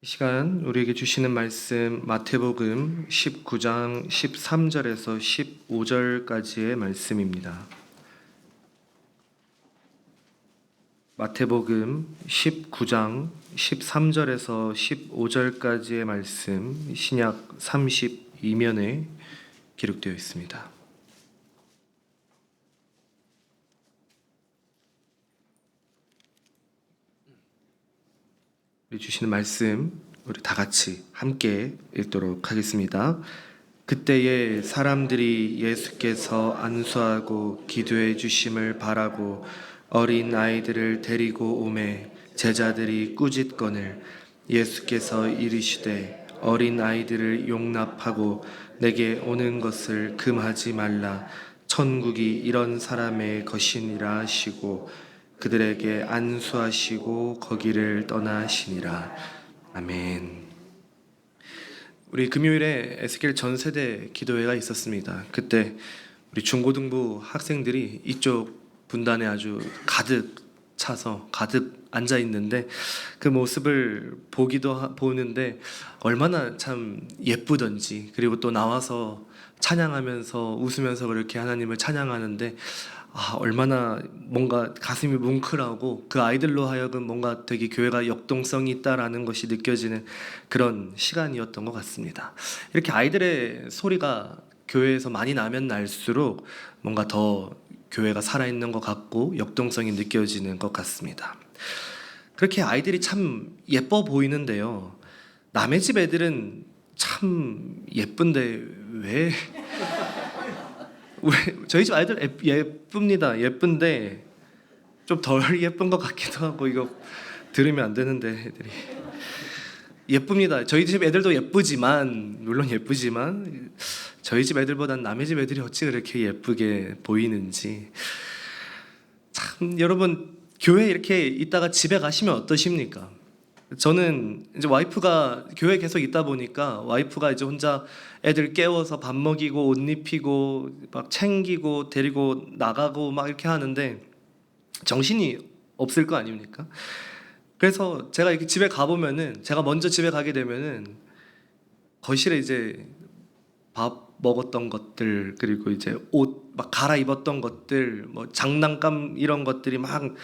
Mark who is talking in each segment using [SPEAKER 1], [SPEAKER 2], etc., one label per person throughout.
[SPEAKER 1] 이 시간 우리에게 주시는 말씀 마태복음 19장 13절에서 15절까지의 말씀입니다. 마태복음 19장 13절에서 15절까지의 말씀 신약 32면에 기록되어 있습니다. 우리 주시는 말씀 우리 다 같이 함께 읽도록 하겠습니다. 그때에 사람들이 예수께서 안수하고 기도해 주심을 바라고 어린 아이들을 데리고 오매 제자들이 꾸짖거늘 예수께서 이르시되 어린 아이들을 용납하고 내게 오는 것을 금하지 말라. 천국이 이런 사람의 것이니라 하시고 그들에게 안수하시고 거기를 떠나시니라. 아멘. 우리 금요일에 에스겔 전세대 기도회가 있었습니다. 그때 우리 중고등부 학생들이 이쪽 분단에 아주 가득 차서 가득 앉아 있는데 그 모습을 보는데 얼마나 참 예쁘던지, 그리고 또 나와서 찬양하면서 웃으면서 그렇게 하나님을 찬양하는데 얼마나 뭔가 가슴이 뭉클하고 그 아이들로 하여금 뭔가 되게 교회가 역동성이 있다라는 것이 느껴지는 그런 시간이었던 것 같습니다. 이렇게 아이들의 소리가 교회에서 많이 나면 날수록 뭔가 더 교회가 살아있는 것 같고 역동성이 느껴지는 것 같습니다. 그렇게 아이들이 참 예뻐 보이는데요, 남의 집 애들은 참 예쁜데 왜 저희 집 아이들 예쁩니다. 예쁜데 좀 덜 예쁜 것 같기도 하고, 이거 들으면 안 되는데 애들이 예쁩니다. 저희 집 애들도 예쁘지만, 물론 예쁘지만 저희 집 애들보단 남의 집 애들이 어찌 그렇게 예쁘게 보이는지. 참 여러분, 교회 이렇게 있다가 집에 가시면 어떠십니까? 저는 이제 와이프가 교회 계속 있다 보니까 와이프가 이제 혼자 애들 깨워서 밥 먹이고 옷 입히고 막 챙기고 데리고 나가고 막 이렇게 하는데 정신이 없을 거 아닙니까? 그래서 제가 이렇게 집에 가보면은, 제가 먼저 집에 가게 되면은 거실에 이제 밥 먹었던 것들, 그리고 이제 옷 막 갈아입었던 것들, 뭐 장난감 이런 것들이 막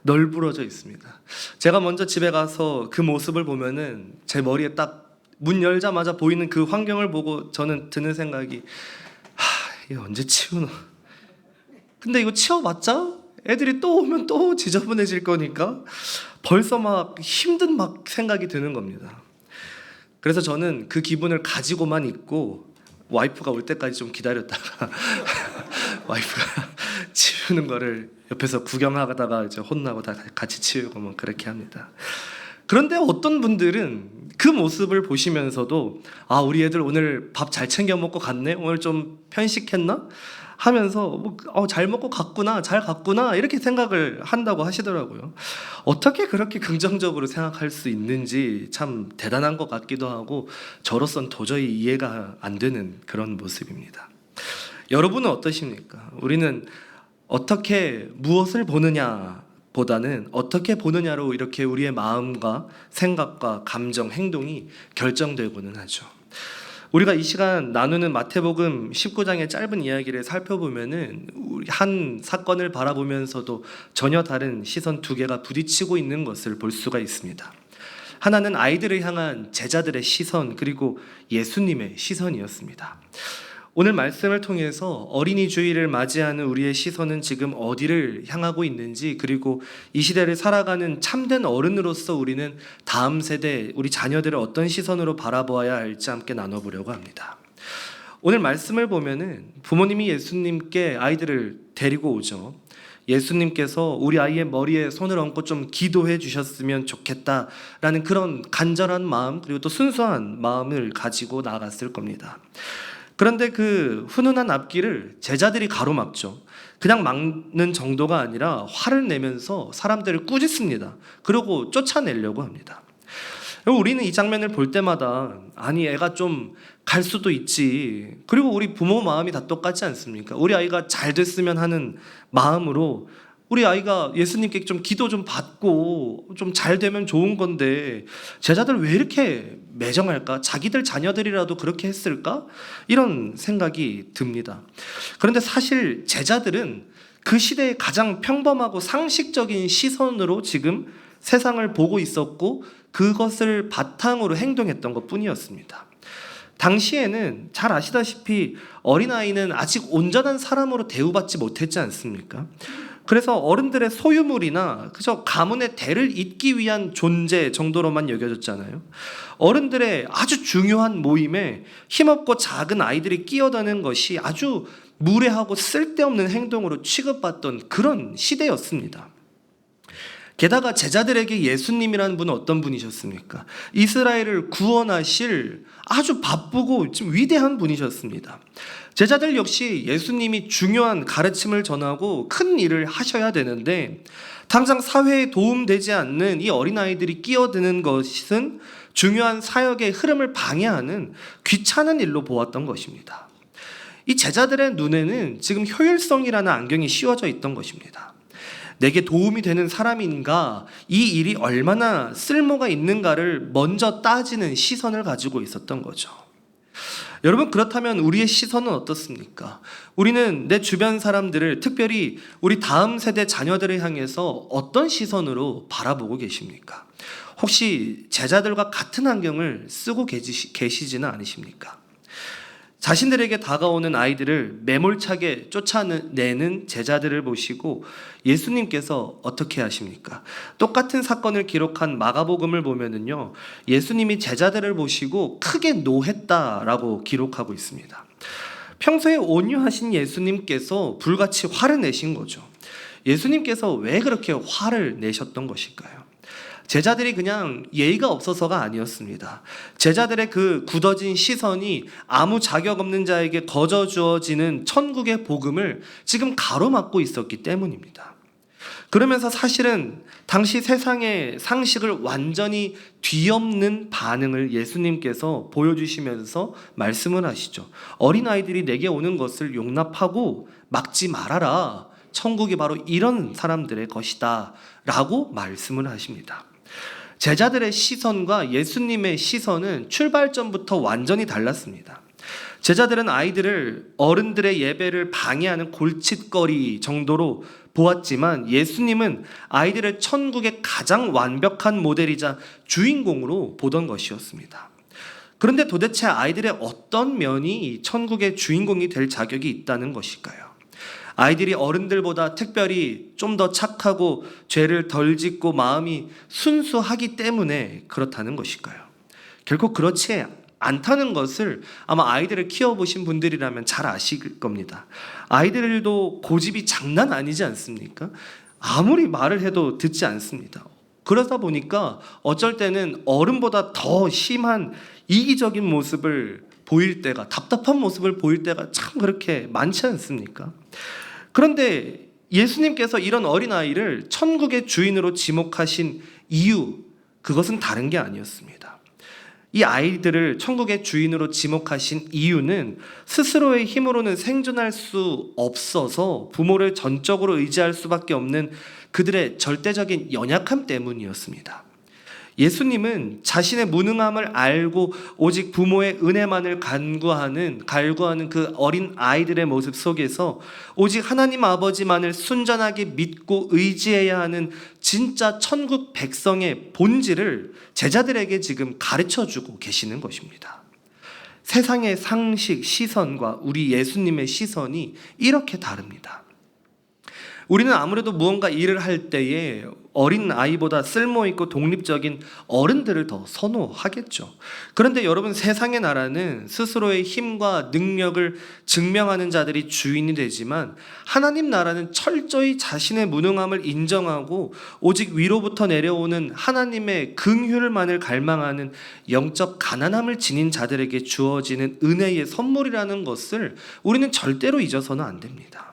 [SPEAKER 1] 널브러져 있습니다. 제가 먼저 집에 가서 그 모습을 보면은 제 머리에 딱 문 열자마자 보이는 그 환경을 보고 저는 드는 생각이, 이거 언제 치우나? 근데 이거 치워봤자 애들이 또 오면 또 지저분해질 거니까 벌써 막 힘든 막 생각이 드는 겁니다. 그래서 저는 그 기분을 가지고만 있고 와이프가 올 때까지 좀 기다렸다가 와이프가 치우는 거를 옆에서 구경하다가 이제 혼나고 다 같이 치우고 뭐 그렇게 합니다. 그런데 어떤 분들은 그 모습을 보시면서도 우리 애들 오늘 밥 잘 챙겨 먹고 갔네, 오늘 좀 편식했나 하면서 잘 먹고 갔구나, 잘 갔구나, 이렇게 생각을 한다고 하시더라고요. 어떻게 그렇게 긍정적으로 생각할 수 있는지 참 대단한 것 같기도 하고, 저로선 도저히 이해가 안 되는 그런 모습입니다. 여러분은 어떠십니까? 우리는 어떻게 무엇을 보느냐 보다는 어떻게 보느냐로 이렇게 우리의 마음과 생각과 감정, 행동이 결정되고는 하죠. 우리가 이 시간 나누는 마태복음 19장의 짧은 이야기를 살펴보면은 한 사건을 바라보면서도 전혀 다른 시선 두 개가 부딪히고 있는 것을 볼 수가 있습니다. 하나는 아이들을 향한 제자들의 시선, 그리고 예수님의 시선이었습니다. 오늘 말씀을 통해서 어린이 주일을 맞이하는 우리의 시선은 지금 어디를 향하고 있는지, 그리고 이 시대를 살아가는 참된 어른으로서 우리는 다음 세대, 우리 자녀들을 어떤 시선으로 바라보아야 할지 함께 나눠보려고 합니다. 오늘 말씀을 보면은 부모님이 예수님께 아이들을 데리고 오죠. 예수님께서 우리 아이의 머리에 손을 얹고 좀 기도해 주셨으면 좋겠다라는 그런 간절한 마음, 그리고 또 순수한 마음을 가지고 나갔을 겁니다. 그런데 그 훈훈한 앞길을 제자들이 가로막죠. 그냥 막는 정도가 아니라 화를 내면서 사람들을 꾸짖습니다. 그리고 쫓아내려고 합니다. 우리는 이 장면을 볼 때마다 애가 좀 갈 수도 있지, 그리고 우리 부모 마음이 다 똑같지 않습니까? 우리 아이가 잘 됐으면 하는 마음으로 우리 아이가 예수님께 좀 기도 좀 받고 좀 잘 되면 좋은 건데 제자들 왜 이렇게 매정할까? 자기들 자녀들이라도 그렇게 했을까? 이런 생각이 듭니다. 그런데 사실 제자들은 그 시대의 가장 평범하고 상식적인 시선으로 지금 세상을 보고 있었고 그것을 바탕으로 행동했던 것 뿐이었습니다. 당시에는 잘 아시다시피 어린아이는 아직 온전한 사람으로 대우받지 못했지 않습니까? 그래서 어른들의 소유물이나 그저 가문의 대를 잇기 위한 존재 정도로만 여겨졌잖아요. 어른들의 아주 중요한 모임에 힘없고 작은 아이들이 끼어드는 것이 아주 무례하고 쓸데없는 행동으로 취급받던 그런 시대였습니다. 게다가 제자들에게 예수님이라는 분은 어떤 분이셨습니까? 이스라엘을 구원하실 아주 바쁘고 좀 위대한 분이셨습니다. 제자들 역시 예수님이 중요한 가르침을 전하고 큰 일을 하셔야 되는데 당장 사회에 도움되지 않는 이 어린아이들이 끼어드는 것은 중요한 사역의 흐름을 방해하는 귀찮은 일로 보았던 것입니다. 이 제자들의 눈에는 지금 효율성이라는 안경이 씌워져 있던 것입니다. 내게 도움이 되는 사람인가, 이 일이 얼마나 쓸모가 있는가를 먼저 따지는 시선을 가지고 있었던 거죠. 여러분, 그렇다면 우리의 시선은 어떻습니까? 우리는 내 주변 사람들을, 특별히 우리 다음 세대 자녀들을 향해서 어떤 시선으로 바라보고 계십니까? 혹시 제자들과 같은 안경을 쓰고 계시지는 않으십니까? 자신들에게 다가오는 아이들을 매몰차게 쫓아내는 제자들을 보시고 예수님께서 어떻게 하십니까? 똑같은 사건을 기록한 마가복음을 보면은요, 예수님이 제자들을 보시고 크게 노했다라고 기록하고 있습니다. 평소에 온유하신 예수님께서 불같이 화를 내신 거죠. 예수님께서 왜 그렇게 화를 내셨던 것일까요? 제자들이 그냥 예의가 없어서가 아니었습니다. 제자들의 그 굳어진 시선이 아무 자격 없는 자에게 거저 주어지는 천국의 복음을 지금 가로막고 있었기 때문입니다. 그러면서 사실은 당시 세상의 상식을 완전히 뒤엎는 반응을 예수님께서 보여주시면서 말씀을 하시죠. 어린아이들이 내게 오는 것을 용납하고 막지 말아라. 천국이 바로 이런 사람들의 것이다 라고 말씀을 하십니다. 제자들의 시선과 예수님의 시선은 출발점부터 완전히 달랐습니다. 제자들은 아이들을 어른들의 예배를 방해하는 골칫거리 정도로 보았지만 예수님은 아이들을 천국의 가장 완벽한 모델이자 주인공으로 보던 것이었습니다. 그런데 도대체 아이들의 어떤 면이 천국의 주인공이 될 자격이 있다는 것일까요? 아이들이 어른들보다 특별히 좀 더 착하고 죄를 덜 짓고 마음이 순수하기 때문에 그렇다는 것일까요? 결코 그렇지 않다는 것을 아마 아이들을 키워보신 분들이라면 잘 아실 겁니다. 아이들도 고집이 장난 아니지 않습니까? 아무리 말을 해도 듣지 않습니다. 그러다 보니까 어쩔 때는 어른보다 더 심한 이기적인 모습을 보일 때가, 답답한 모습을 보일 때가 참 그렇게 많지 않습니까? 그런데 예수님께서 이런 어린아이를 천국의 주인으로 지목하신 이유, 그것은 다른 게 아니었습니다. 이 아이들을 천국의 주인으로 지목하신 이유는 스스로의 힘으로는 생존할 수 없어서 부모를 전적으로 의지할 수밖에 없는 그들의 절대적인 연약함 때문이었습니다. 예수님은 자신의 무능함을 알고 오직 부모의 은혜만을 갈구하는 그 어린 아이들의 모습 속에서 오직 하나님 아버지만을 순전하게 믿고 의지해야 하는 진짜 천국 백성의 본질을 제자들에게 지금 가르쳐주고 계시는 것입니다. 세상의 상식, 시선과 우리 예수님의 시선이 이렇게 다릅니다. 우리는 아무래도 무언가 일을 할 때에 어린 아이보다 쓸모있고 독립적인 어른들을 더 선호하겠죠. 그런데 여러분, 세상의 나라는 스스로의 힘과 능력을 증명하는 자들이 주인이 되지만 하나님 나라는 철저히 자신의 무능함을 인정하고 오직 위로부터 내려오는 하나님의 긍휼만을 갈망하는 영적 가난함을 지닌 자들에게 주어지는 은혜의 선물이라는 것을 우리는 절대로 잊어서는 안 됩니다.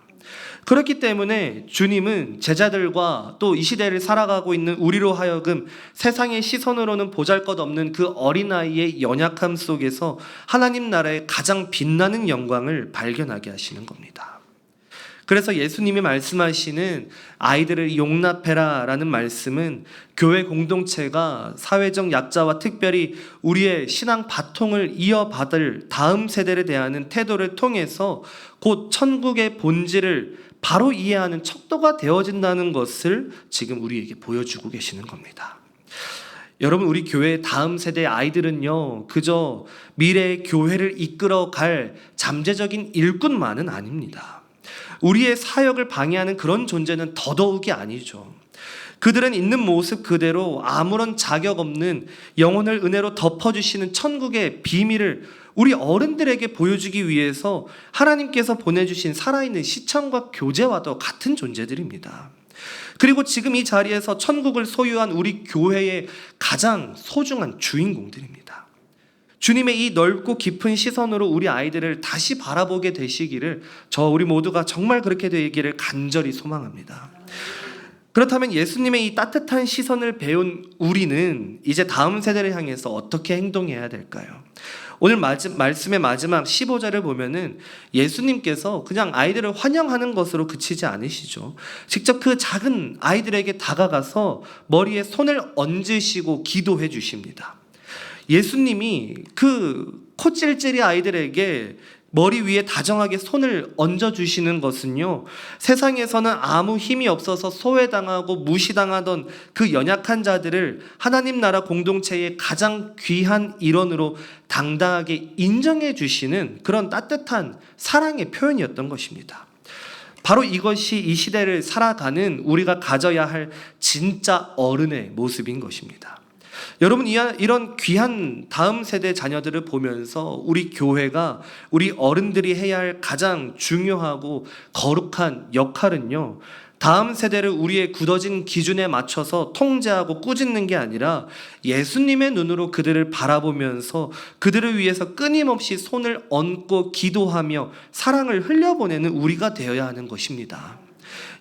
[SPEAKER 1] 그렇기 때문에 주님은 제자들과 또 이 시대를 살아가고 있는 우리로 하여금 세상의 시선으로는 보잘것없는 그 어린아이의 연약함 속에서 하나님 나라의 가장 빛나는 영광을 발견하게 하시는 겁니다. 그래서 예수님이 말씀하시는 아이들을 용납해라라는 말씀은 교회 공동체가 사회적 약자와 특별히 우리의 신앙 바통을 이어받을 다음 세대에 대한 태도를 통해서 곧 천국의 본질을 바로 이해하는 척도가 되어진다는 것을 지금 우리에게 보여주고 계시는 겁니다. 여러분, 우리 교회의 다음 세대의 아이들은요, 그저 미래의 교회를 이끌어갈 잠재적인 일꾼만은 아닙니다. 우리의 사역을 방해하는 그런 존재는 더더욱이 아니죠. 그들은 있는 모습 그대로 아무런 자격 없는 영혼을 은혜로 덮어주시는 천국의 비밀을 우리 어른들에게 보여주기 위해서 하나님께서 보내주신 살아있는 시청과 교제와도 같은 존재들입니다. 그리고 지금 이 자리에서 천국을 소유한 우리 교회의 가장 소중한 주인공들입니다. 주님의 이 넓고 깊은 시선으로 우리 아이들을 다시 바라보게 되시기를 우리 모두가 정말 그렇게 되기를 간절히 소망합니다. 그렇다면 예수님의 이 따뜻한 시선을 배운 우리는 이제 다음 세대를 향해서 어떻게 행동해야 될까요? 오늘 말씀의 마지막 15절을 보면은 예수님께서 그냥 아이들을 환영하는 것으로 그치지 않으시죠. 직접 그 작은 아이들에게 다가가서 머리에 손을 얹으시고 기도해 주십니다. 예수님이 그 코찔찔이 아이들에게 머리 위에 다정하게 손을 얹어주시는 것은요, 세상에서는 아무 힘이 없어서 소외당하고 무시당하던 그 연약한 자들을 하나님 나라 공동체의 가장 귀한 일원으로 당당하게 인정해 주시는 그런 따뜻한 사랑의 표현이었던 것입니다. 바로 이것이 이 시대를 살아가는 우리가 가져야 할 진짜 어른의 모습인 것입니다. 여러분, 이런 귀한 다음 세대 자녀들을 보면서 우리 교회가, 우리 어른들이 해야 할 가장 중요하고 거룩한 역할은요, 다음 세대를 우리의 굳어진 기준에 맞춰서 통제하고 꾸짖는 게 아니라 예수님의 눈으로 그들을 바라보면서 그들을 위해서 끊임없이 손을 얹고 기도하며 사랑을 흘려보내는 우리가 되어야 하는 것입니다.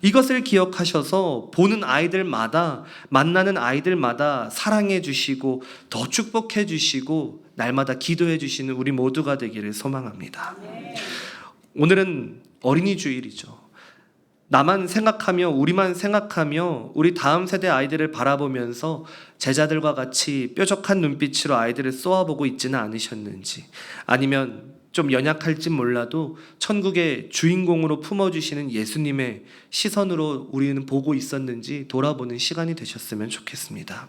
[SPEAKER 1] 이것을 기억하셔서 보는 아이들마다, 만나는 아이들마다 사랑해 주시고 더 축복해 주시고 날마다 기도해 주시는 우리 모두가 되기를 소망합니다. 오늘은 어린이 주일이죠. 나만 생각하며 우리만 생각하며 우리 다음 세대 아이들을 바라보면서 제자들과 같이 뾰족한 눈빛으로 아이들을 쏘아보고 있지는 않으셨는지, 아니면 좀 연약할진 몰라도 천국의 주인공으로 품어주시는 예수님의 시선으로 우리는 보고 있었는지 돌아보는 시간이 되셨으면 좋겠습니다.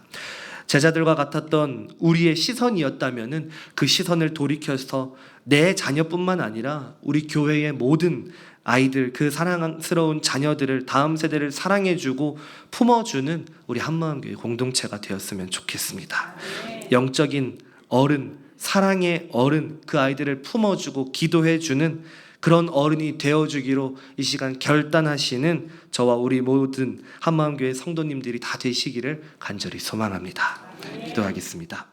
[SPEAKER 1] 제자들과 같았던 우리의 시선이었다면 그 시선을 돌이켜서 내 자녀뿐만 아니라 우리 교회의 모든 아이들, 그 사랑스러운 자녀들을, 다음 세대를 사랑해주고 품어주는 우리 한마음교회 공동체가 되었으면 좋겠습니다. 영적인 어른, 사랑의 어른, 그 아이들을 품어주고 기도해주는 그런 어른이 되어주기로 이 시간 결단하시는 저와 우리 모든 한마음교회 성도님들이 다 되시기를 간절히 소망합니다. 기도하겠습니다.